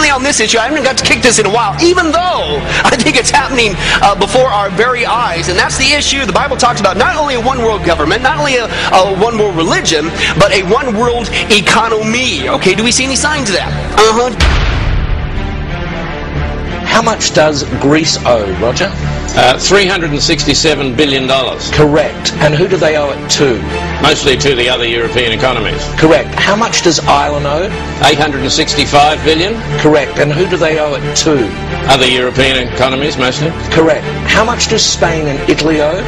certainly on this issue, I haven't got to kick this in a while, even though I think it's happening before our very eyes. And that's the issue. The Bible talks about not only a one-world government, not only a one-world religion, but a one-world economy. Okay, do we see any signs of that? How much does Greece owe, Roger? $367 billion. Correct. And who do they owe it to? Mostly to the other European economies. Correct. How much does Ireland owe? $865 billion. Correct. And who do they owe it to? Other European economies, mostly. Correct. How much does Spain and Italy owe?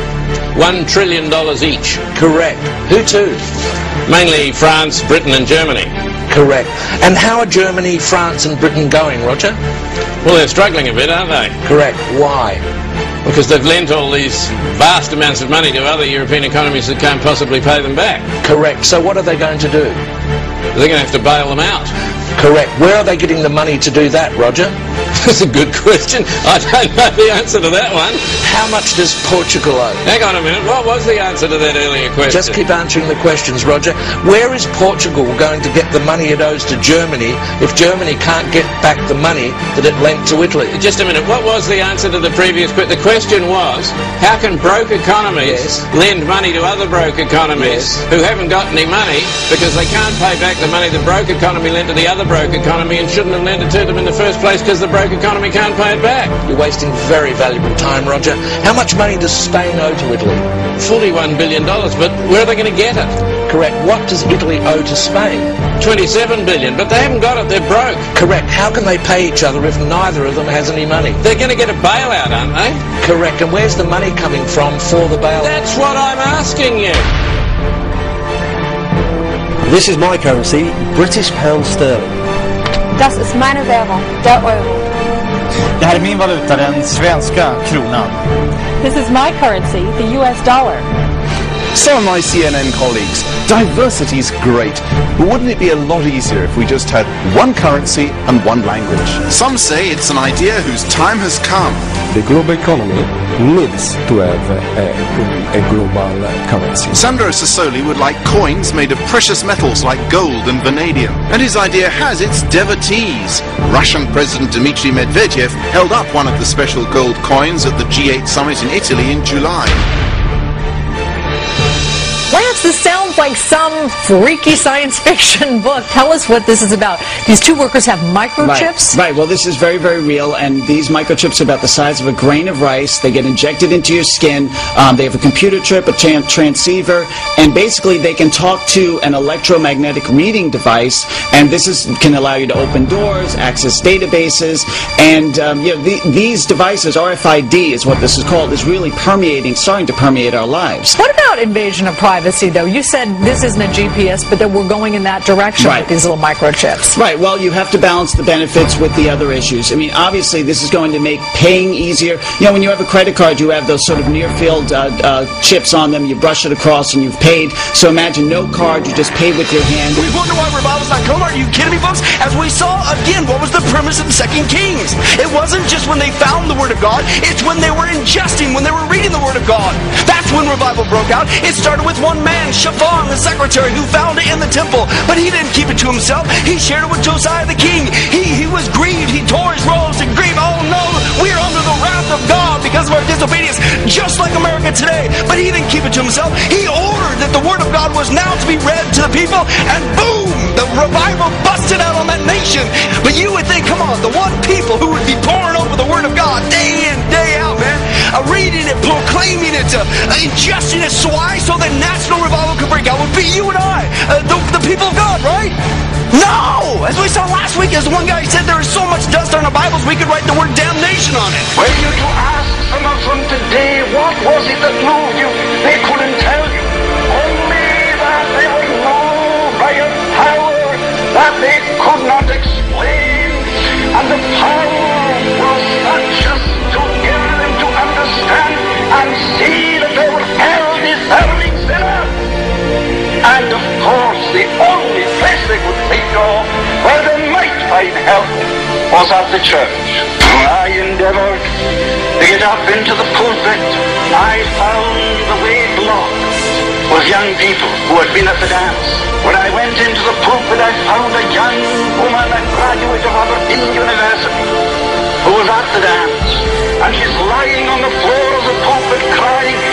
$1 trillion each. Correct. Who to? Mainly France, Britain and Germany. Correct. And how are Germany, France and Britain going, Roger? Well, they're struggling a bit, aren't they? Correct. Why? Because they've lent all these vast amounts of money to other European economies that can't possibly pay them back. Correct. So what are they going to do? They're going to have to bail them out. Correct. Where are they getting the money to do that, Roger? That's a good question. I don't know the answer to that one. How much does Portugal owe? Hang on a minute. What was the answer to that earlier question? Just keep answering the questions, Roger. Where is Portugal going to get the money it owes to Germany if Germany can't get back the money that it lent to Italy? Just a minute. What was the answer to the previous question? The question was, how can broke economies lend money to other broke economies who haven't got any money because they can't pay back the money the broke economy lent to the other broke economy and shouldn't have lent it to them in the first place because the broke economy can't pay it back? You're wasting very valuable time, Roger. How much money does Spain owe to Italy? $41 billion, but where are they going to get it? Correct. What does Italy owe to Spain? $27 billion, but they haven't got it, they're broke. Correct. How can they pay each other if neither of them has any money? They're going to get a bailout, aren't they? Correct. And where's the money coming from for the bailout? That's what I'm asking you. This is my currency, British pound sterling. Das ist meine Währung, der Euro. Det här är min valuta, den svenska kronan. This is my currency, the US dollar. Some of my CNN colleagues, diversity's great, but wouldn't it be a lot easier if we just had one currency and one language? Some say it's an idea whose time has come. The global economy needs to have a global currency. Sandro Sassoli would like coins made of precious metals like gold and vanadium. And his idea has its devotees. Russian President Dmitry Medvedev held up one of the special gold coins at the G8 summit in Italy in July. Lance, this sounds like some freaky science fiction book. Tell us what this is about. These two workers have microchips? Right. Well, this is very, very real, and these microchips are about the size of a grain of rice. They get injected into your skin. They have a computer chip, a transceiver, and basically they can talk to an electromagnetic reading device, and this can allow you to open doors, access databases, and these devices, RFID is what this is called, is really starting to permeate our lives. What about invasion of privacy, though? You said this isn't a GPS, but that we're going in that direction with these little microchips. Right. Well, you have to balance the benefits with the other issues. I mean, obviously, this is going to make paying easier. You know, when you have a credit card, you have those sort of near-field chips on them. You brush it across and you've paid. So imagine no card, you just pay with your hand. We wonder why revival's not come. Are you kidding me, folks? As we saw, again, what was the premise of the 2 Kings? It wasn't just when they found the Word of God. It's when they were ingesting, when they were reading the Word of God. That's when revival broke out. It started with one man, Shaphan, the secretary, who found it in the temple. But he didn't keep it to himself. He shared it with Josiah the king. He was grieved. He tore his robes and grieved. Oh no, we're under the wrath of God because of our disobedience, just like America today. But he didn't keep it to himself. He ordered that the Word of God was now to be read to the people, and boom, the revival busted out on that nation. But you would think, come on, the one people who would be pouring over the Word of God day in, day out, man, reading it, proclaiming it, ingesting it, so that national revival could break out would be you and I, the people of God, right? No! As we saw last week, as one guy said, there is so much dust on our Bibles, we could write the word damnation on it. Were you to ask some of them today, what was it that moved you? They couldn't tell you. Only that they were moved by a power that they could not explain. And the power was such as to give them to understand and see that they were hell-deserving sinners. And of course, the only place they could think of where they might find help was at the church. I endeavored to get up into the pulpit. I found the way blocked with young people who had been at the dance. When I went into the pulpit, I found a young woman, a graduate of our in university who was at the dance, and she's lying on the floor of the pulpit crying,